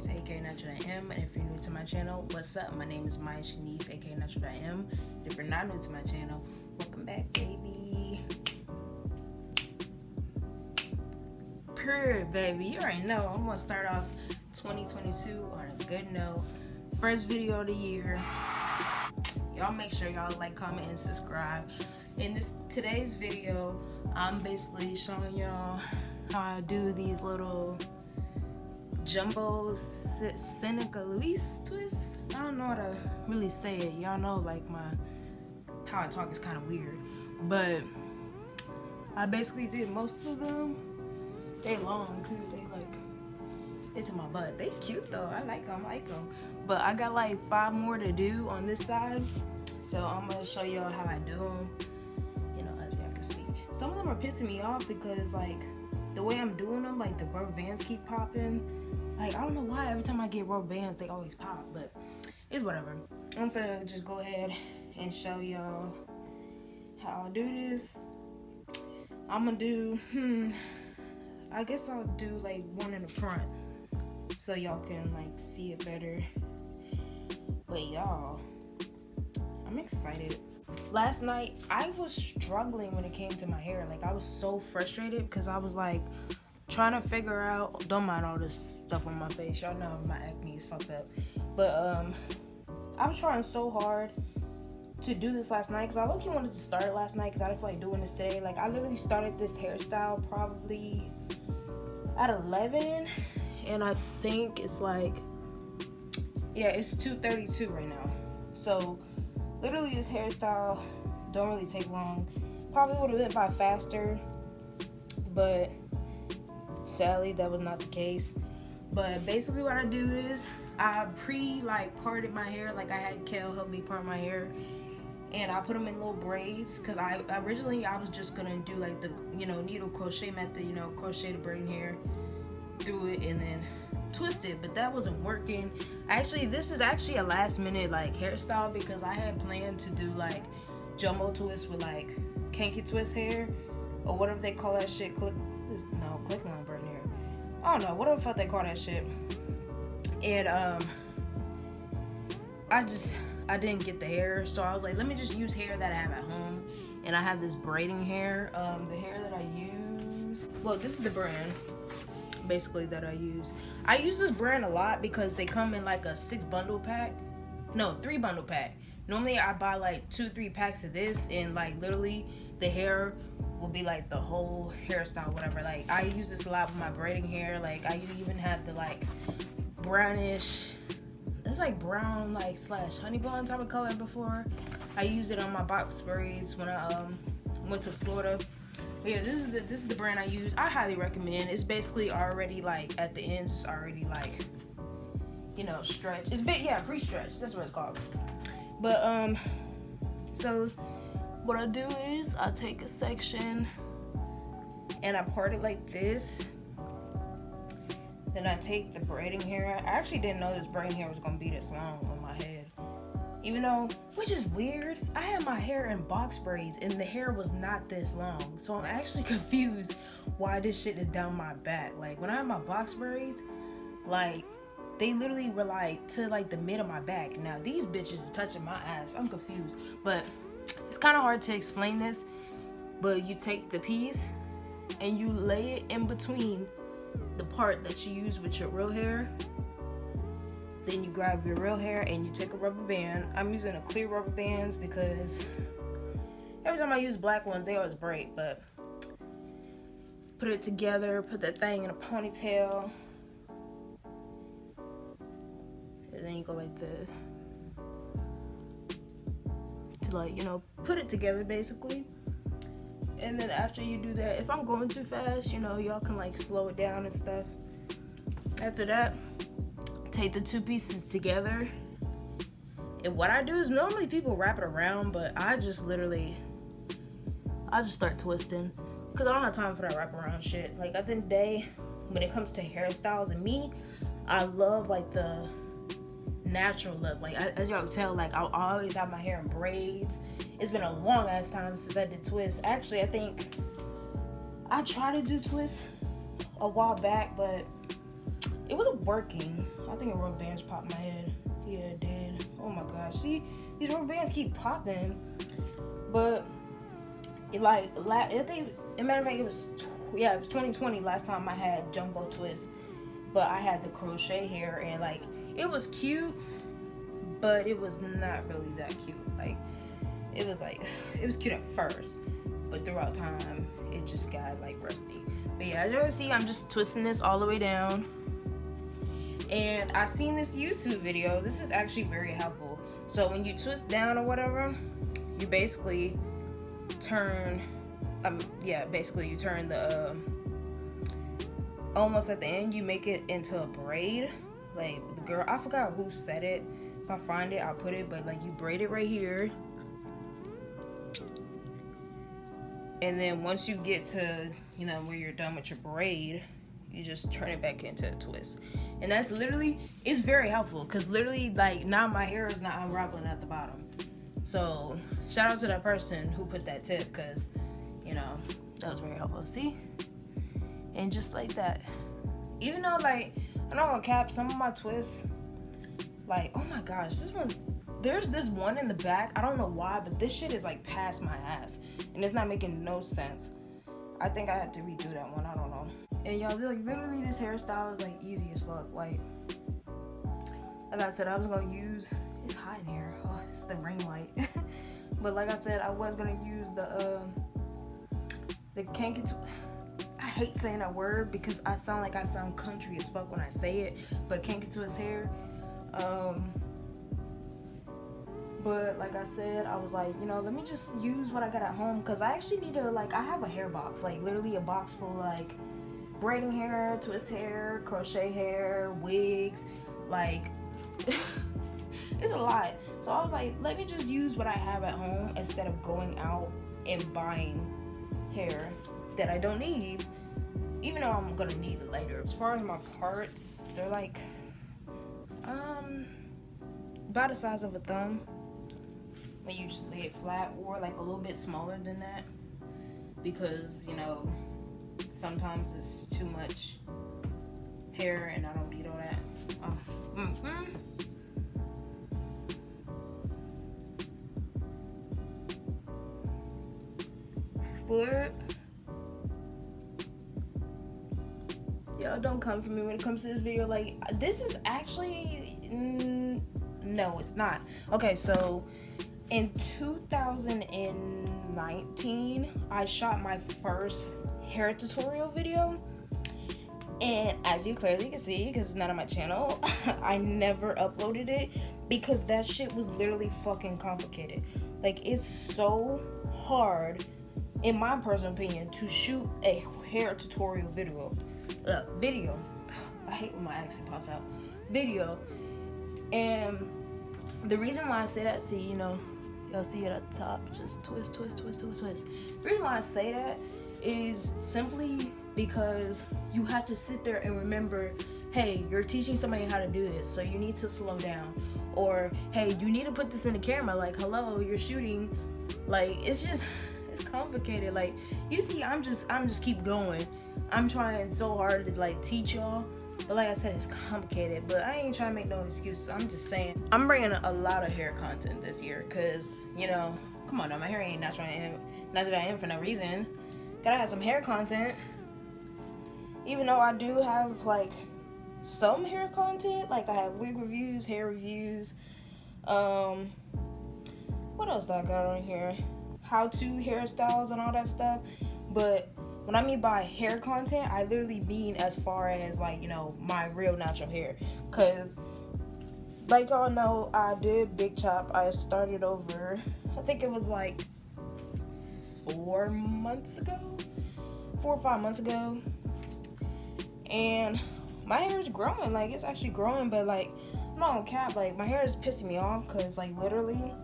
Shanice, aka Natural.M. And if you're new to my channel, what's up? My name is Maya Shanice, aka Natural.M. If you're not new to my channel, welcome back, baby. Baby, you already know I'm gonna start off 2022 on a good note. First video of the year. Y'all make sure y'all like, comment, and subscribe. In today's video, I'm basically showing y'all how I do these little jumbo senegalese twists. I don't know how to really say it. Y'all know like how I talk is kind of weird, but I basically did most of them. They long too. It's in my butt. They cute though. I like them. But I got like 5 more to do on this side, so I'm gonna show y'all how I do them. You know, as y'all can see, some of them are pissing me off because like the way I'm doing them, like the rubber bands keep popping. Like I don't know why every time I get rubber bands they always pop, but it's whatever. I'm gonna just go ahead and show y'all how I do this. I'm gonna do I guess I'll do like one in the front so y'all can like see it better. But y'all, I'm excited. Last night I was struggling when it came to my hair. Like I was so frustrated because I was like trying to figure out, don't mind all this stuff on my face, y'all know my acne is fucked up, but I was trying so hard to do this last night because I low-key wanted to start it last night because I didn't feel like doing this today. Like I literally started this hairstyle probably at 11 and I think it's like, yeah, it's 2:32 right now. So literally this hairstyle don't really take long. Probably would have went by faster, but sadly that was not the case. But basically what I do is I parted my hair. Like I had Kel help me part my hair, and I put them in little braids because originally I was just gonna do like the needle crochet method, crochet the braiding hair through it and then twist it, but that wasn't working. Actually, this is actually a last minute like hairstyle because I had planned to do like jumbo twist with like kinky twist hair or whatever they call that shit. Click on braiding hair. I don't know, whatever the fuck they call that shit. And I didn't get the hair, so I was like, let me just use hair that I have at home. And I have this braiding hair. The hair that I use, well, this is the brand basically that I use. I use this brand a lot because they come in like a 3 bundle pack. Normally I buy like 2-3 packs of this, and like literally the hair will be like the whole hairstyle, whatever. Like I use this a lot with my braiding hair. Like I even have the like brownish, it's like brown like / honey blonde type of color before. I used it on my box braids when I went to Florida. But yeah, this is the brand I use. I highly recommend. It's basically already like at the ends, it's already like stretched. It's pre-stretched. That's what it's called. But so what I do is I take a section and I part it like this. Then I take the braiding hair. I actually didn't know this braiding hair was gonna be this long on my head. Even though, which is weird, I had my hair in box braids and the hair was not this long. So I'm actually confused why this shit is down my back. Like when I have my box braids, like they literally were like to like the mid of my back. Now these bitches are touching my ass. I'm confused, but it's kind of hard to explain this. But you take the piece and you lay it in between the part that you use with your real hair. Then you grab your real hair and you take a rubber band. I'm using a clear rubber bands because every time I use black ones, they always break. But put it together, put that thing in a ponytail, and then you go like this to like put it together basically. And then after you do that, if I'm going too fast, y'all can like slow it down and stuff. After that, take the 2 pieces together. And what I do is normally people wrap it around, but I just start twisting because I don't have time for that wrap around shit. Like at the end of the day, when it comes to hairstyles and me, I love like the natural look. Like as y'all can tell, like I always have my hair in braids. It's been a long ass time since I did twists. Actually, I think I tried to do twists a while back, but it wasn't working. I think a rubber band just popped in my head. Yeah, it did. Oh my gosh. See, these rubber bands keep popping. But I think, as a matter of fact, it was 2020 last time I had jumbo twist. But I had the crochet hair, and like it was cute, but it was not really that cute. Like it was cute at first, but throughout time it just got like rusty. But yeah, as you can see, I'm just twisting this all the way down. And I seen this YouTube video. This is actually very helpful. So when you twist down or whatever, you basically turn you turn the almost at the end, you make it into a braid. Like the girl, I forgot who said it. If I find it, I'll put it. But like you braid it right here, and then once you get to where you're done with your braid, you just turn it back into a twist. And that's literally, it's very helpful, because literally like now my hair is not unraveling at the bottom. So shout out to that person who put that tip, because that was very helpful. See? And just like that, even though like I'm not gonna cap, some of my twists, like, oh my gosh, there's this one in the back, I don't know why, but this shit is like past my ass and it's not making no sense. I think I had to redo that one, I don't know. And y'all, like literally this hairstyle is like easy as fuck. Like I said, I was gonna use, it's hot in here, oh, it's the ring light. But like I said, I was gonna use the Kankatoo. I hate saying that word because I sound country as fuck when I say it, but Kankatoo's hair. But like I said, I was like, let me just use what I got at home, because I actually need to, like, I have a hair box, like literally a box full of like braiding hair, twist hair, crochet hair, wigs, like it's a lot. So I was like, let me just use what I have at home instead of going out and buying hair that I don't need, even though I'm gonna need it later. As far as my parts, they're like about the size of a thumb when you just lay it flat, or like a little bit smaller than that, because sometimes it's too much hair and I don't need all that. But y'all don't come for me when it comes to this video. Like, this is actually no, it's not. Okay, so in 2019 I shot my first hair tutorial video, and as you clearly can see, because it's not on my channel, I never uploaded it because that shit was literally fucking complicated. Like, it's so hard, in my personal opinion, to shoot a hair tutorial video. I hate when my accent pops out. Video. And the reason why I say that, see, y'all see it at the top, just twist, twist, twist, twist, twist. The reason why I say that is simply because you have to sit there and remember, hey, you're teaching somebody how to do this, so you need to slow down. Or, hey, you need to put this in the camera, like, hello, you're shooting. Like, it's complicated. Like, you see, I'm just keep going. I'm trying so hard to like teach y'all, but like I said, it's complicated. But I ain't trying to make no excuses. I'm just saying I'm bringing a lot of hair content this year, because come on now, my hair ain't Natural.M for no reason. Gotta have some hair content. Even though I do have like some hair content, like I have wig reviews, hair reviews. What else do I got on here? How-to hairstyles and all that stuff. But when I mean by hair content, I literally mean as far as like, my real natural hair. Because like y'all know, I did big chop. I started over, I think it was like 4 or 5 months ago. And my hair is growing. Like, it's actually growing, but like, I'm not gonna cap, like my hair is pissing me off, because like literally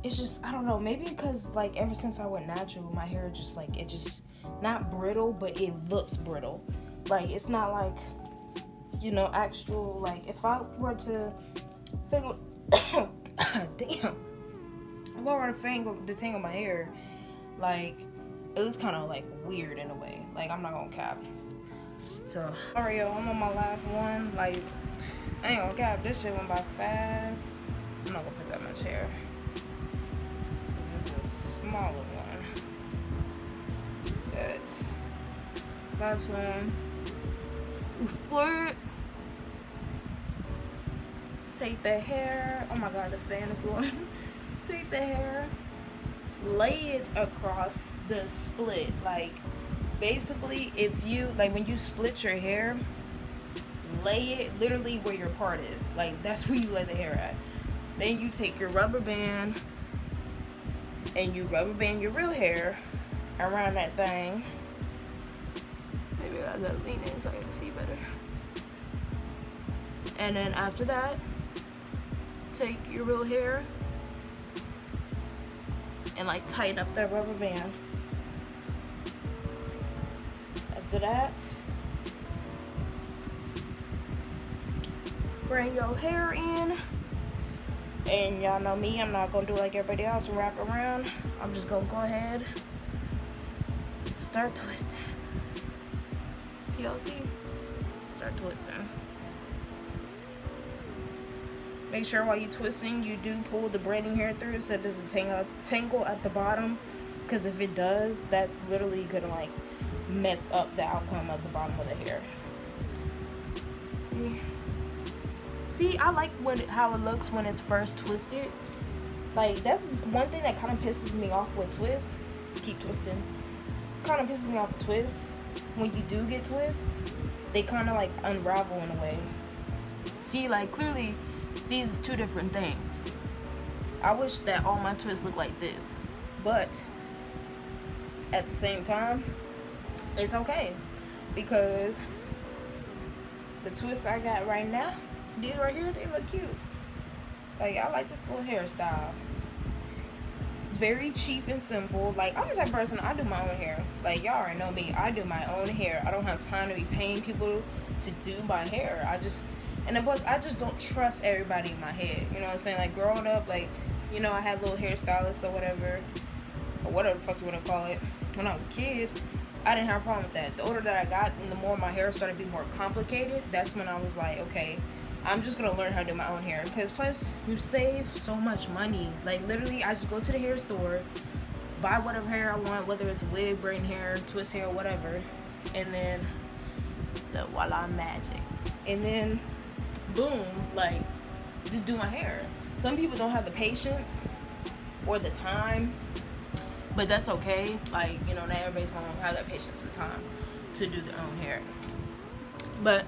it's just, I don't know, maybe because like ever since I went natural, my hair just like, it just not brittle, but it looks brittle. Like, it's not like, actual, like if I were to detangle my hair, Like, it looks kind of like weird in a way. Like, I'm not gonna cap. So, alright, yo, I'm on my last one. Like, I ain't gonna cap. This shit went by fast. I'm not gonna put that much hair. This is a smaller one. But last one. What? Take the hair. Oh my god, the fan is blowing. Take the hair, lay it across the split. Like, basically, if you, like, when you split your hair, lay it literally where your part is. Like, that's where you lay the hair at. Then you take your rubber band and you rubber band your real hair around that thing. Maybe I gotta lean in so I can see better. And then after that, take your real hair and like tighten up that rubber band. After that, bring your hair in. And y'all know me, I'm not gonna do like everybody else and wrap around. I'm just gonna go ahead, start twisting. Y'all see? Start twisting. Make sure while you're twisting, you do pull the braiding hair through so it doesn't tangle at the bottom. Because if it does, that's literally gonna like mess up the outcome of the bottom of the hair. See, I like how it looks when it's first twisted. Like, that's one thing that kind of pisses me off with twists. Keep twisting. Kind of pisses me off with twists. When you do get twists, they kind of like unravel in a way. See, like, clearly these is two different things. I wish that all my twists look like this, but at the same time, it's okay, because the twists I got right now, these right here, they look cute. Like, I like this little hairstyle. Very cheap and simple. Like, I'm the type of person, I do my own hair. Like, y'all already know me, I do my own hair. I don't have time to be paying people to do my hair. And then plus, I just don't trust everybody in my head. You know what I'm saying? Like, growing up, like, you know, I had little hairstylists or whatever the fuck you want to call it. When I was a kid, I didn't have a problem with that. The older that I got and the more my hair started to be more complicated, that's when I was like, okay, I'm just gonna learn how to do my own hair. Because plus, you save so much money. Like, literally, I just go to the hair store, buy whatever hair I want, whether it's wig, braiding hair, twist hair, whatever, and then the voila magic. And then boom, like, just do my hair. Some people don't have the patience or the time, but that's okay. Like, you know, not everybody's gonna have that patience and time to do their own hair. But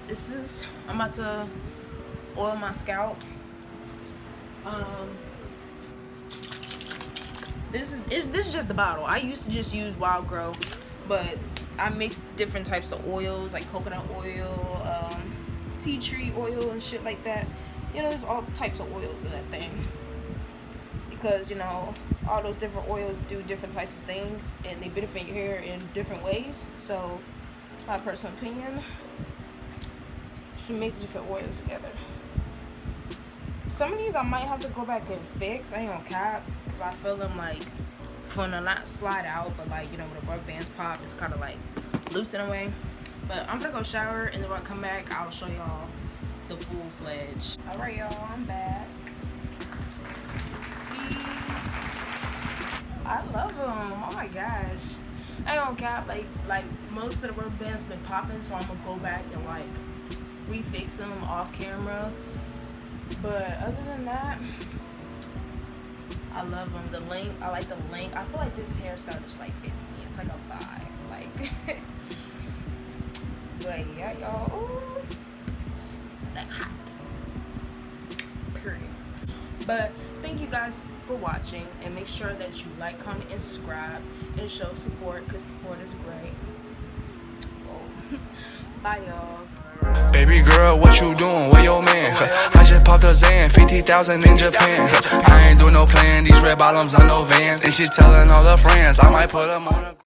this is, I'm about to oil my scalp. This is just the bottle. I used to just use Wild Grow, but I mix different types of oils, like coconut oil, tea tree oil and shit like that. You know, there's all types of oils in that thing, because, you know, all those different oils do different types of things and they benefit your hair in different ways. So, my personal opinion, you should mix different oils together. Some of these I might have to go back and fix. I ain't gonna cap, because I feel them like finna not slide out, but like, you know, when the rubber bands pop, it's kind of like loose in a way. But I'm gonna go shower, and then when I come back, I'll show y'all the full-fledged. Alright, y'all, I'm back. See, I love them. Oh my gosh. I don't cap, like most of the rubber bands been popping, so I'm gonna go back and like refix them off camera. But other than that, I love them. The length, I like the length. I feel like this hairstyle just like fits me. It's like a vibe, like. But yeah, y'all. Ooh, like hot. Period. But thank you guys for watching, and make sure that you like, comment, and subscribe, and show support, because support is great. Oh. Bye, y'all. Baby girl, what you doing? Where your man? I just popped a Zan, 50,000 in Japan. I ain't doing no plan, these red bottoms on no Vans. And she telling all her friends, I might put them on a